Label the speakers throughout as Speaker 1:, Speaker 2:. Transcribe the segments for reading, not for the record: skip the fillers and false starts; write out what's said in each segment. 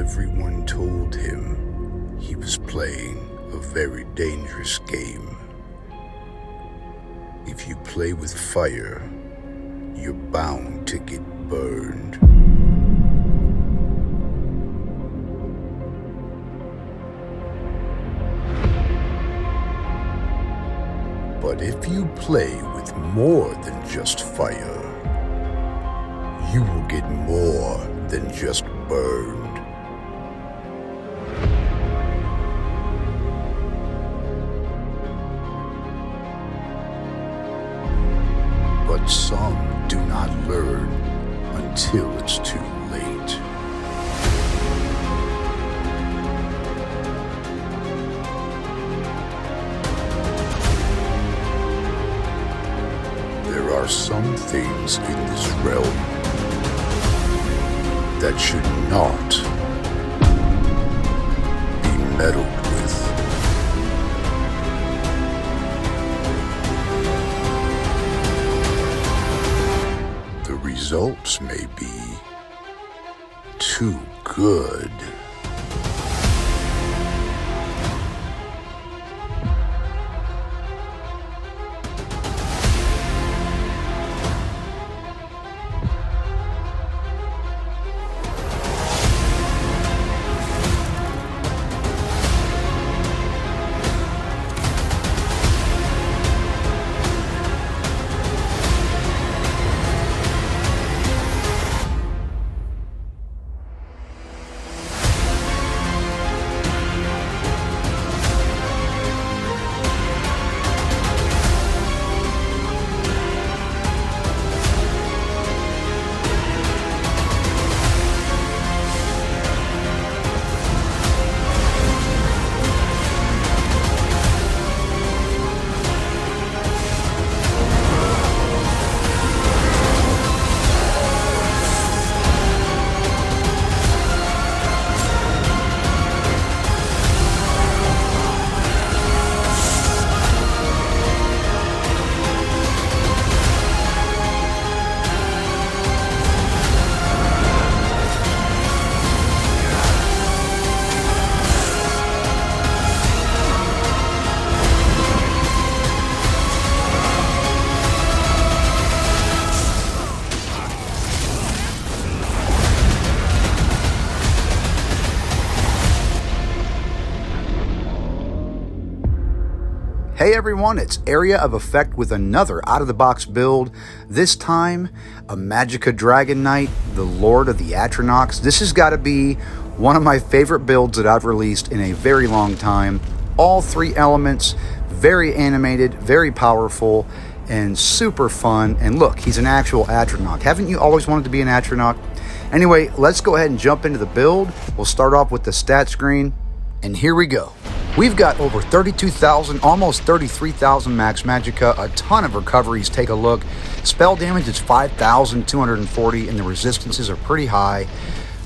Speaker 1: Everyone told him he was playing a very dangerous game. If you play with fire, you're bound to get burned. But if you play with more than just fire, you will get more than just burned. But some do not learn until it's too late. There are some things in this realm that should not be meddled with. The results may be too good.
Speaker 2: Hey everyone, it's Area of Effect with another out-of-the-box build. This time, a Magicka Dragon Knight, the Lord of the Atronachs. This has got to be one of my favorite builds that I've released in a very long time. All three elements, very animated, very powerful, and super fun. And look, he's an actual Atronach. Haven't you always wanted to be an Atronach? Anyway, let's go ahead and jump into the build. We'll start off with the stat screen, and here we go. We've got over 32,000, almost 33,000 max Magicka, a ton of recoveries. Take a look. Spell damage is 5,240, and the resistances are pretty high.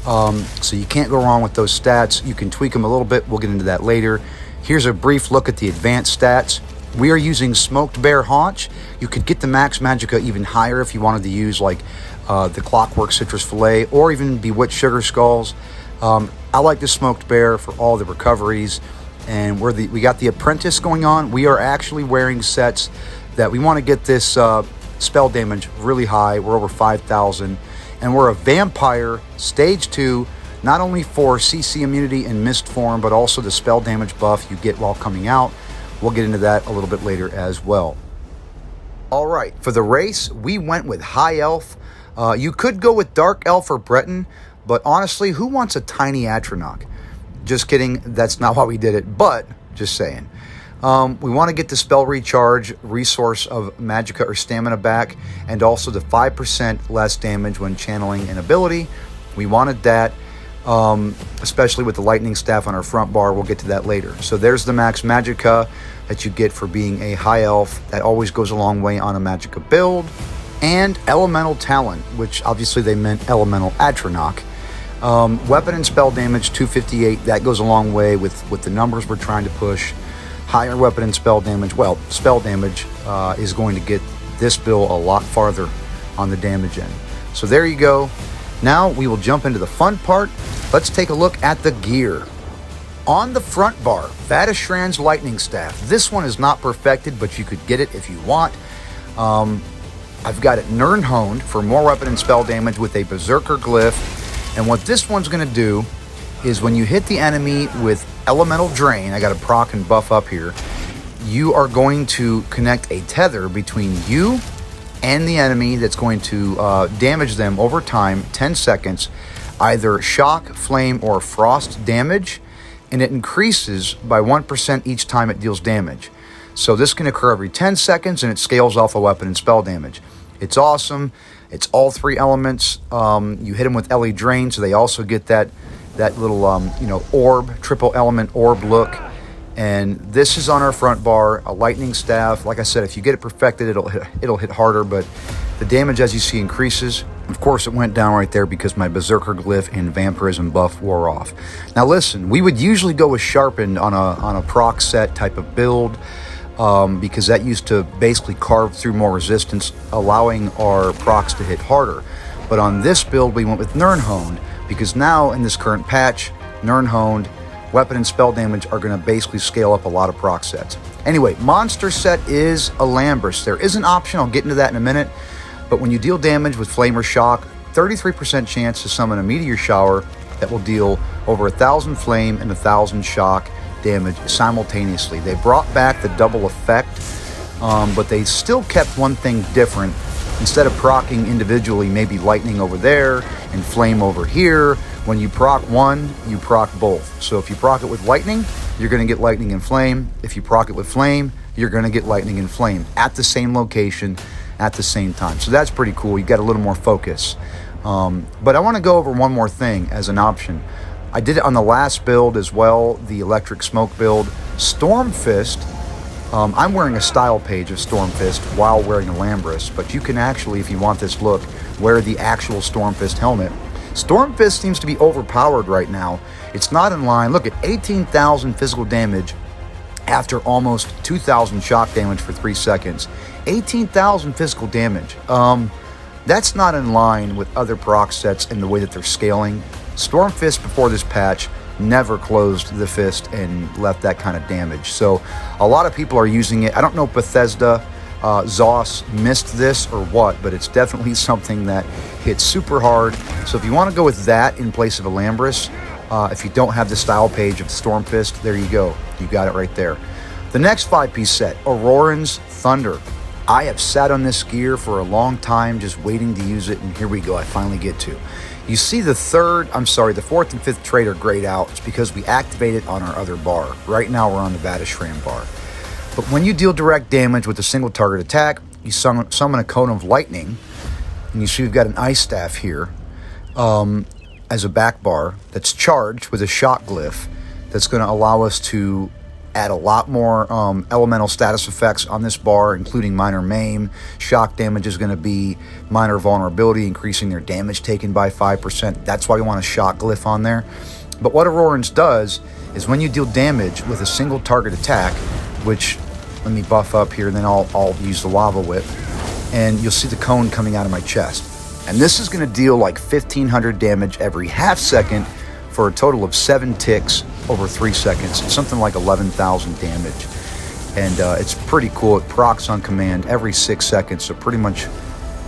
Speaker 2: So you can't go wrong with those stats. You can tweak them a little bit. We'll get into that later. Here's a brief look at the advanced stats. We are using Smoked Bear Haunch. You could get the max Magicka even higher if you wanted to use like the Clockwork Citrus Fillet or even Bewitched Sugar Skulls. I like the Smoked Bear for all the recoveries. And we got the Apprentice going on. We are actually wearing sets that we want to get this spell damage really high. We're over 5,000. And we're a Vampire Stage 2, not only for CC immunity and Mist form, but also the spell damage buff you get while coming out. We'll get into that a little bit later as well. All right, for the race, we went with High Elf. You could go with Dark Elf or Breton, but honestly, who wants a tiny Atronach? Just kidding, that's not why we did it, but just saying. We want to get the spell recharge, resource of Magicka or stamina back, and also the 5% less damage when channeling an ability. We wanted that, especially with the lightning staff on our front bar. We'll get to that later. So there's the max Magicka that you get for being a high elf. That always goes a long way on a Magicka build. And elemental talent, which obviously they meant elemental Atronach. Weapon and spell damage 258, that goes a long way with the numbers we're trying to push. Higher weapon and spell damage, well, spell damage is going to get this build a lot farther on the damage end. So there you go. Now we will jump into the fun part. Let's take a look at the gear. On the front bar, Vadashrand's lightning staff. This one is not perfected, but you could get it if you want. I've got it Nirnhoned for more weapon and spell damage with a Berserker glyph. And what this one's going to do is when you hit the enemy with Elemental Drain, I got to proc and buff up here, you are going to connect a tether between you and the enemy that's going to damage them over time, 10 seconds, either shock, flame, or frost damage, and it increases by 1% each time it deals damage. So this can occur every 10 seconds, and it scales off a weapon and spell damage. It's awesome. It's all three elements. You hit them with LE Drain, so they also get that little orb, triple element orb look. And this is on our front bar, a lightning staff. Like I said, if you get it perfected, it'll hit harder, but the damage, as you see, increases. Of course, it went down right there because my Berserker glyph and Vampirism buff wore off. Now listen, we would usually go with Sharpened on a proc set type of build, because that used to basically carve through more resistance, allowing our procs to hit harder. But on this build, we went with Nirnhoned, because now in this current patch, Nirnhoned, weapon and spell damage are going to basically scale up a lot of proc sets. Anyway, monster set is Alambris. There is an option, I'll get into that in a minute, but when you deal damage with Flame or Shock, 33% chance to summon a Meteor Shower that will deal over 1,000 Flame and 1,000 Shock damage simultaneously. They brought back the double effect, but they still kept one thing different. Instead of proccing individually, maybe lightning over there and flame over here, when you proc one, you proc both. So if you proc it with lightning, you're going to get lightning and flame. If you proc it with flame, you're going to get lightning and flame at the same location at the same time. So that's pretty cool. You got a little more focus. But I want to go over one more thing as an option. I did it on the last build as well, the electric smoke build. Stormfist, I'm wearing a style page of Stormfist while wearing Alambris, but you can actually, if you want this look, wear the actual Stormfist helmet. Stormfist seems to be overpowered right now. It's not in line. Look at 18,000 physical damage after almost 2,000 shock damage for 3 seconds. 18,000 physical damage. That's not in line with other proc sets in the way that they're scaling. Stormfist before this patch never closed the fist and left that kind of damage. So a lot of people are using it. I don't know if Bethesda, Zos missed this or what, but it's definitely something that hits super hard. So if you want to go with that in place of Alambris, if you don't have the style page of Stormfist, there you go. You got it right there. The next 5-piece set, Auroran's Thunder. I have sat on this gear for a long time just waiting to use it, and here we go. I finally get to. You see the fourth and fifth trait are grayed out. It's because we activate it on our other bar. Right now we're on the Vadashrand bar. But when you deal direct damage with a single target attack, you summon a cone of lightning, and you see we've got an ice staff here as a back bar that's charged with a shock glyph that's going to allow us to add a lot more elemental status effects on this bar, including minor maim. Shock damage is going to be minor vulnerability, increasing their damage taken by 5%. That's why we want a shock glyph on there. But what Auroran's does is when you deal damage with a single target attack, which, let me buff up here, and then I'll use the lava whip, and you'll see the cone coming out of my chest. And this is going to deal like 1,500 damage every half second for a total of 7 ticks over 3 seconds. It's something like 11,000 damage. And it's pretty cool. It procs on command every 6 seconds. So pretty much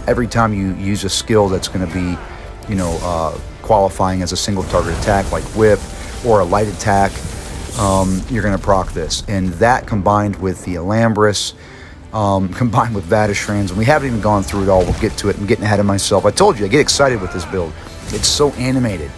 Speaker 2: every time you use a skill that's going to be, qualifying as a single target attack like whip or a light attack, you're going to proc this. And that combined with the Alambris, combined with Vadashrand's, and we haven't even gone through it all. We'll get to it. I'm getting ahead of myself. I told you, I get excited with this build. It's so animated.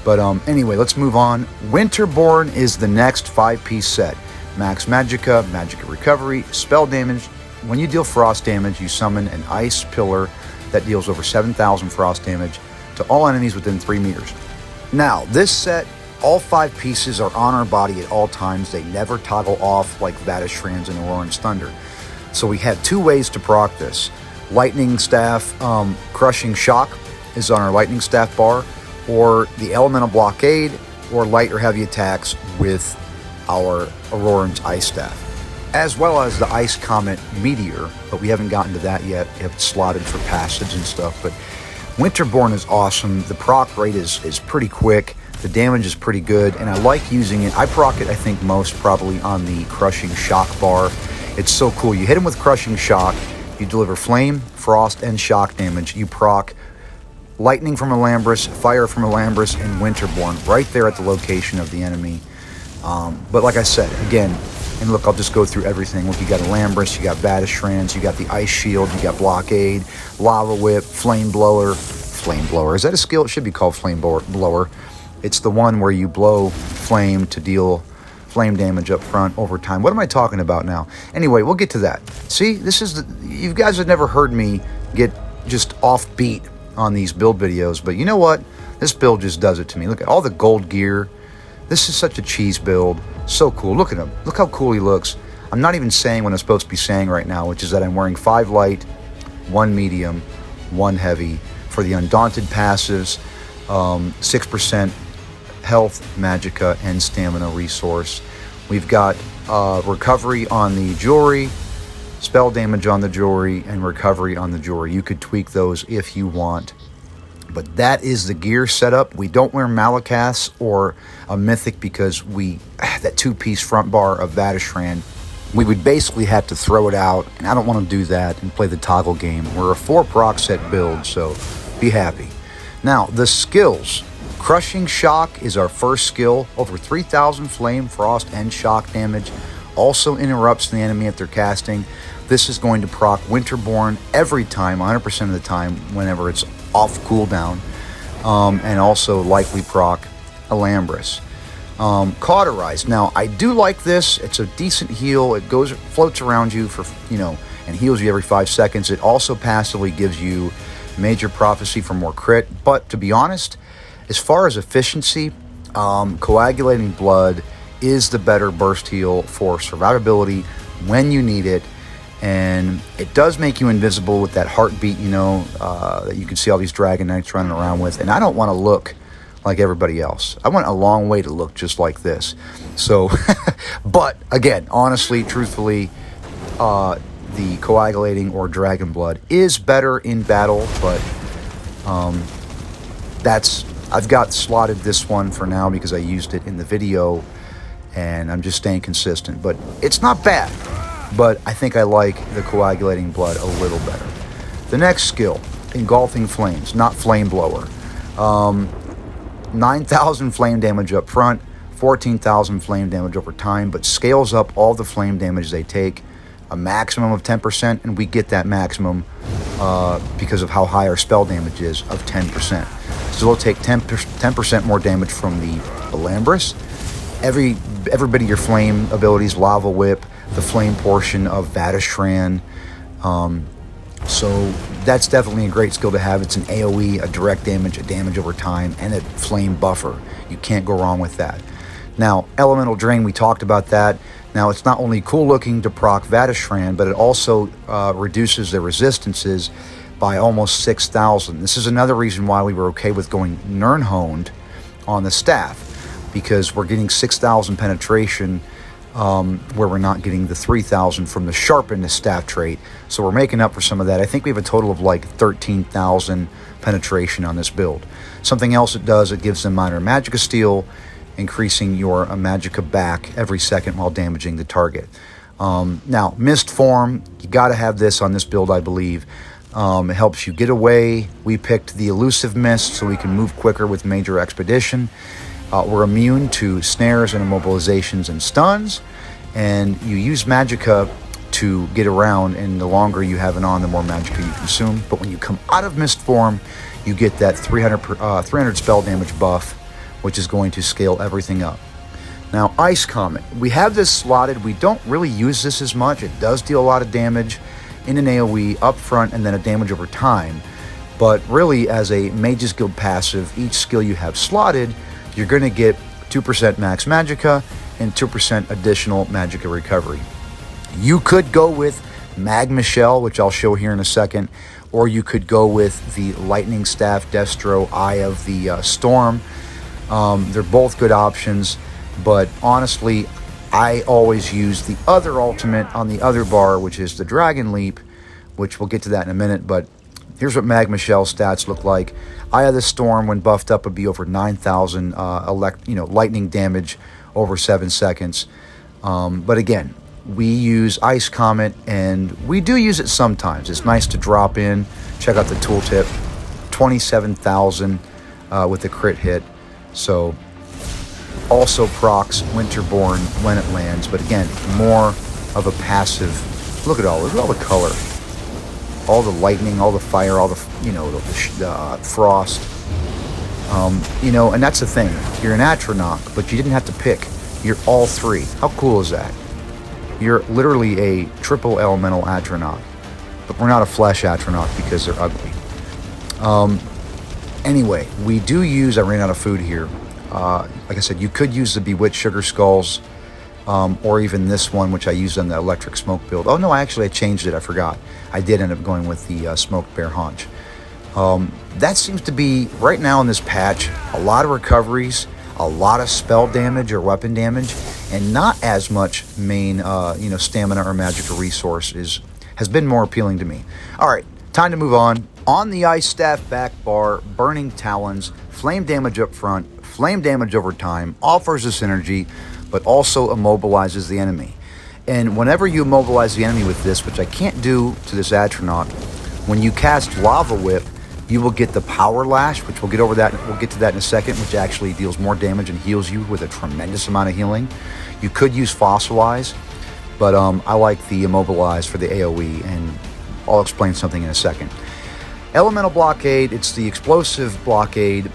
Speaker 2: But anyway, let's move on. Winterborn is the next 5-piece set. Max Magicka, Magicka Recovery, spell damage. When you deal frost damage, you summon an ice pillar that deals over 7,000 frost damage to all enemies within 3 meters. Now, this set, all 5 pieces are on our body at all times. They never toggle off like Vadashrand's and Auroran's Thunder. So we have 2 ways to proc this. Lightning Staff, Crushing Shock is on our Lightning Staff bar, or the Elemental Blockade, or light or heavy attacks with our Auroran's Ice Staff, as well as the Ice Comet Meteor, but we haven't gotten to that yet. We have it slotted for passives and stuff, but Winterborn is awesome. The proc rate is pretty quick. The damage is pretty good, and I like using it. I proc it, I think, most probably on the Crushing Shock bar. It's so cool. You hit him with Crushing Shock, you deliver Flame, Frost, and Shock damage. You proc Lightning from Alambris, Fire from Alambris, and Winterborn right there at the location of the enemy. But like I said, again, and look, I'll just go through everything. Look, you got Alambris, you got Vadishrans, you got the Ice Shield, you got Blockade, Lava Whip, Flame Blower. Flame Blower, is that a skill? It should be called Flame Blower. It's the one where you blow flame to deal flame damage up front over time. What am I talking about now? Anyway, we'll get to that. See, this is you guys have never heard me get just offbeat on these build videos, but you know what? This build just does it to me. Look at all the gold gear. This is such a cheese build. So cool. Look at him. Look how cool he looks. I'm not even saying what I'm supposed to be saying right now, which is that I'm wearing 5 light, 1 medium, 1 heavy for the Undaunted passives, 6% health, magicka, and stamina resource. We've got recovery on the jewelry, spell damage on the jewelry, and recovery on the jewelry. You could tweak those if you want. But that is the gear setup. We don't wear Malakaths or a Mythic because that 2-piece front bar of Vadishran, we would basically have to throw it out, and I don't want to do that and play the toggle game. We're a 4 proc set build, so be happy. Now, the skills. Crushing Shock is our first skill. Over 3,000 flame, frost, and shock damage. Also interrupts the enemy if they're casting. This is going to proc Winterborn every time, 100% of the time, whenever it's off cooldown. And also likely proc Alambris. Cauterize. Now, I do like this. It's a decent heal. It floats around you for, and heals you every 5 seconds. It also passively gives you Major Prophecy for more crit. But to be honest, as far as efficiency, Coagulating Blood is the better burst heal for survivability when you need it. And it does make you invisible with that heartbeat, that you can see all these Dragon Knights running around with. And I don't want to look like everybody else. I want a long way to look just like this. So, but again, honestly, truthfully, the Coagulating or Dragon Blood is better in battle, but I've got slotted this one for now because I used it in the video, and I'm just staying consistent. But it's not bad, but I think I like the Coagulating Blood a little better. The next skill, Engulfing Flames, not Flame Blower. 9,000 flame damage up front, 14,000 flame damage over time, but scales up all the flame damage they take, a maximum of 10%, and we get that maximum because of how high our spell damage is of 10%. So they'll take 10% more damage from the Alambris. Every bit of your flame abilities, Lava Whip, the flame portion of Vadishran. So that's definitely a great skill to have. It's an AoE, a direct damage, a damage over time, and a flame buffer. You can't go wrong with that. Now, Elemental Drain, we talked about that. Now, it's not only cool looking to proc Vadishran, but it also reduces their resistances by almost 6,000. This is another reason why we were okay with going Nirnhoned on the staff, because we're getting 6,000 penetration where we're not getting the 3,000 from the Sharpen staff trait. So we're making up for some of that. I think we have a total of like 13,000 penetration on this build. Something else it does, it gives them minor Magicka Steal, increasing your Magicka back every second while damaging the target. Now, Mist Form, you got to have this on this build, I believe. It helps you get away. We picked the Elusive Mist so we can move quicker with Major Expedition. We're immune to snares and immobilizations and stuns, and you use Magicka to get around, and the longer you have it on, the more Magicka you consume. But when you come out of Mist Form, you get that 300 spell damage buff, which is going to scale everything up. Now, Ice Comet. We have this slotted. We don't really use this as much. It does deal a lot of damage in an AoE up front and then a damage over time. But really, as a Mage's Guild passive, each skill you have slotted, you're going to get 2% max Magicka and 2% additional Magicka recovery. You could go with Magma Shell, which I'll show here in a second, or you could go with the Lightning Staff Destro Eye of the Storm. They're both good options, but honestly, I always use the other ultimate on the other bar, which is the Dragon Leap, which we'll get to that in a minute, but Here's what Magma Shell stats look like. Eye of the Storm, when buffed up, would be over 9,000 lightning damage over 7 seconds. But again, we use Ice Comet, and we do use it sometimes. It's nice to drop in. Check out the tooltip. 27,000 with the crit hit. So also procs Winterborn when it lands, but again, more of a passive. Look at all the color, all the lightning, all the fire, all the the frost. And that's the thing. You're an Atronach, but you didn't have to pick. You're all three. How cool is that? You're literally a triple elemental Atronach, but we're not a flesh Atronach because they're ugly. Anyway, we do use. I ran out of food here. Like I said, you could use the Bewitched Sugar Skulls, or even this one, which I used on the Electric Smoke build. Oh no, I changed it. I forgot. I did end up going with the Smoked Bear Haunch. That seems to be right now in this patch a lot of recoveries, a lot of spell damage or weapon damage, and not as much main stamina or magical resource has been more appealing to me. All right, time to move on. On the Ice Staff back bar, Burning Talons, flame damage up front, flame damage over time, offers us synergy, but also immobilizes the enemy. And whenever you immobilize the enemy with this, which I can't do to this Atronach, when you cast Lava Whip, you will get the Power Lash, which we'll get to that in a second, which actually deals more damage and heals you with a tremendous amount of healing. You could use Fossilize, but I like the Immobilize for the AoE, and I'll explain something in a second. Elemental Blockade, it's the explosive blockade,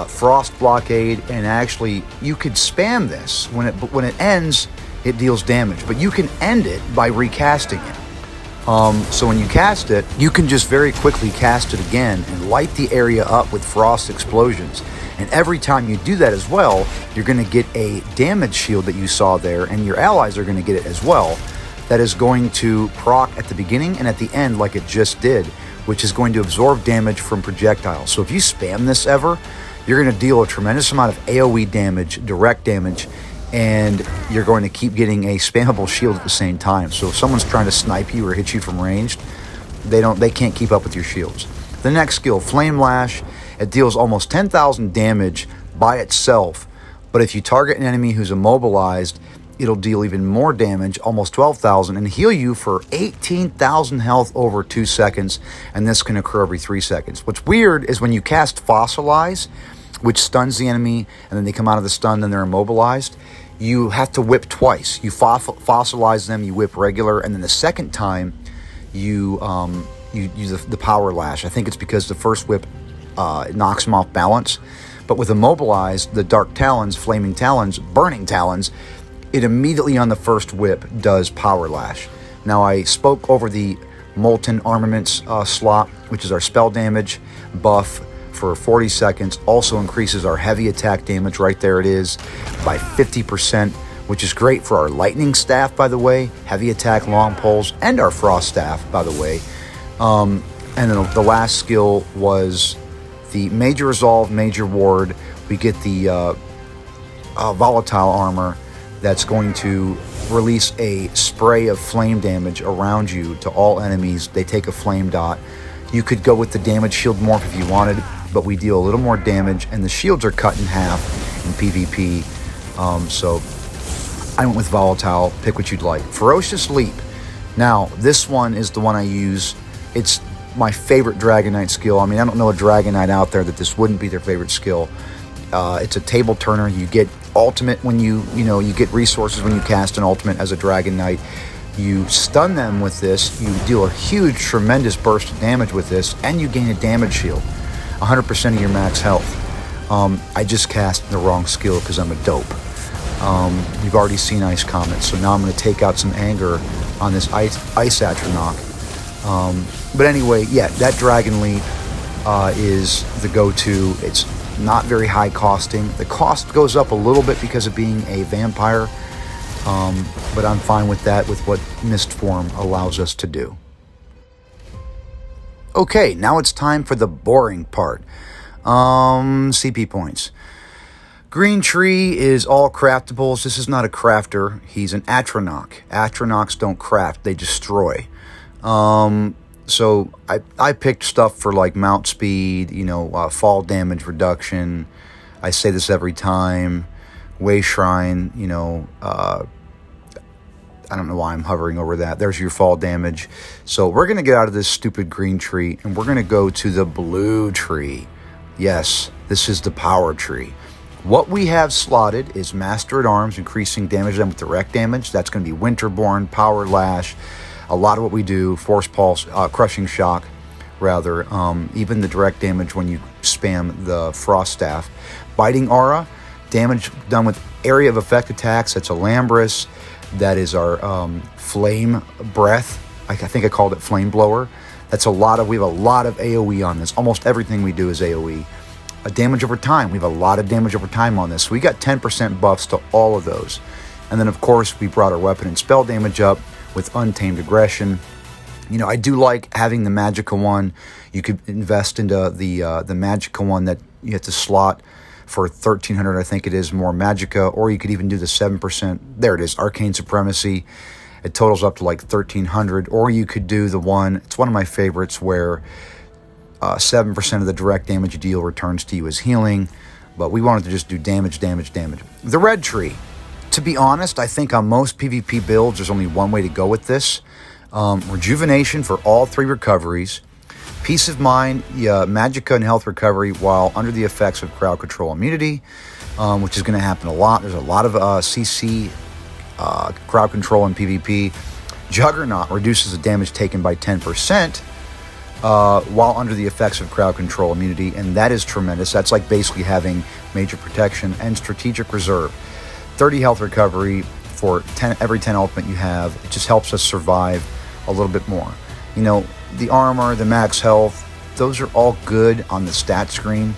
Speaker 2: frost blockade, and actually you could spam this. When it ends, it deals damage, but you can end it by recasting it. So when you cast it, you can just very quickly cast it again and light the area up with frost explosions. And every time you do that as well, you're going to get a damage shield that you saw there, and your allies are going to get it as well. That is going to proc at the beginning and at the end like it just did, which is going to absorb damage from projectiles. So if you spam this ever, you're going to deal a tremendous amount of AoE damage, direct damage, and you're going to keep getting a spammable shield at the same time. So if someone's trying to snipe you or hit you from ranged, they can't keep up with your shields. The next skill, Flame Lash, it deals almost 10,000 damage by itself, but if you target an enemy who's immobilized, it'll deal even more damage, almost 12,000, and heal you for 18,000 health over 2 seconds, and this can occur every 3 seconds. What's weird is when you cast Fossilize, which stuns the enemy, and then they come out of the stun, then they're immobilized, you have to whip twice. You fossilize them, you whip regular, and then the second time you use the Power Lash. I think it's because the first whip it knocks them off balance, but with immobilized, the Dark Talons, Flaming Talons, Burning Talons, it immediately on the first whip does Power Lash. Now I spoke over the Molten Armaments slot, which is our spell damage buff for 40 seconds, also increases our heavy attack damage, right there it is, by 50%, which is great for our lightning staff, by the way, heavy attack long poles, and our frost staff, by the way. And then the last skill was the Major Resolve, Major Ward. We get the volatile armor that's going to release a spray of flame damage around you to all enemies. They take a flame dot. You could go with the damage shield morph if you wanted, but we deal a little more damage, and the shields are cut in half in PvP. So I went with volatile. Pick what you'd like. Ferocious Leap. Now, this one is the one I use. It's my favorite Dragon Knight skill. I mean, I don't know a Dragon Knight out there that this wouldn't be their favorite skill. It's a table turner. You get ultimate when you get resources when you cast an ultimate as a Dragon Knight. You stun them with this, you deal a huge, tremendous burst of damage with this, and you gain a damage shield, 100% of your max health. I just cast the wrong skill because I'm a dope. You've already seen Ice Comet, so now I'm going to take out some anger on this Ice Atronach. But anyway, yeah, that Dragon Leap is the go-to. It's not very high costing. The cost goes up a little bit because of being a vampire, but I'm fine with that, with what Mist Form allows us to do. Okay, now it's time for the boring part. CP points. Green Tree is all craftables. This is not a crafter. He's an Atronach. Atronachs don't craft, they destroy. So I picked stuff for like mount speed, fall damage reduction. I say this every time. Way Shrine, I don't know why I'm hovering over that. There's your fall damage. So we're going to get out of this stupid green tree and we're going to go to the blue tree. Yes, this is the power tree. What we have slotted is Master at Arms, increasing damage done with direct damage. That's going to be Winterborn, Power Lash, a lot of what we do, Force Pulse, Crushing Shock, rather. Even the direct damage when you spam the Frost Staff. Biting Aura, damage done with area of effect attacks. That's Alambris. That is our Flame Breath. I think I called it Flame Blower. We have a lot of AoE on this. Almost everything we do is AoE. Damage over time. We have a lot of damage over time on this. So we got 10% buffs to all of those. And then, of course, we brought our weapon and spell damage up with Untamed Aggression. I do like having the Magicka one. You could invest into the Magicka one that you have to slot for 1,300, I think it is, more Magicka. Or you could even do the 7%. There it is, Arcane Supremacy. It totals up to like 1,300. Or you could do the one, it's one of my favorites, where 7% of the direct damage you deal returns to you as healing, but we wanted to just do damage. The red tree. To be honest, I think on most PvP builds, there's only one way to go with this. Rejuvenation for all 3 recoveries. Peace of Mind, Magicka and Health Recovery while under the effects of crowd control immunity, which is going to happen a lot. There's a lot of CC crowd control in PvP. Juggernaut reduces the damage taken by 10%. While under the effects of crowd control immunity, and that is tremendous. That's like basically having major protection. And Strategic Reserve, 30 health recovery for every 10 ultimate you have. It just helps us survive a little bit more. The armor, the max health, those are all good on the stat screen,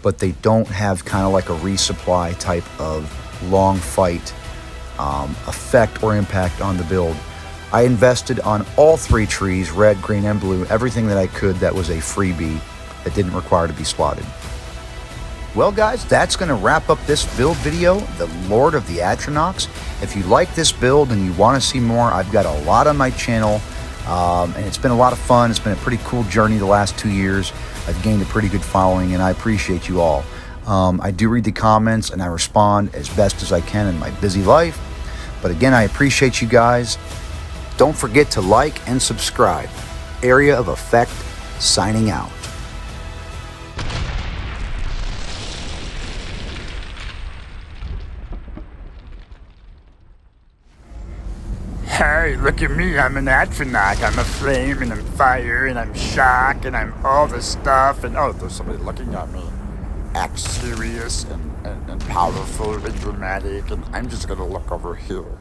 Speaker 2: but they don't have kind of like a resupply type of long fight effect or impact on the build. I invested on all 3 trees, red, green, and blue, everything that I could that was a freebie that didn't require to be slotted. Well, guys, that's going to wrap up this build video, the Lord of the Atronachs. If you like this build and you want to see more, I've got a lot on my channel, and it's been a lot of fun. It's been a pretty cool journey the last 2 years. I've gained a pretty good following, and I appreciate you all. I do read the comments, and I respond as best as I can in my busy life. But again, I appreciate you guys. Don't forget to like and subscribe. Area of Effect, signing out.
Speaker 3: Hey, look at me, I'm an Atronach. I'm a flame, and I'm fire, and I'm shock, and I'm all this stuff, and oh, there's somebody looking at me. Act serious and powerful and dramatic, and I'm just gonna look over here.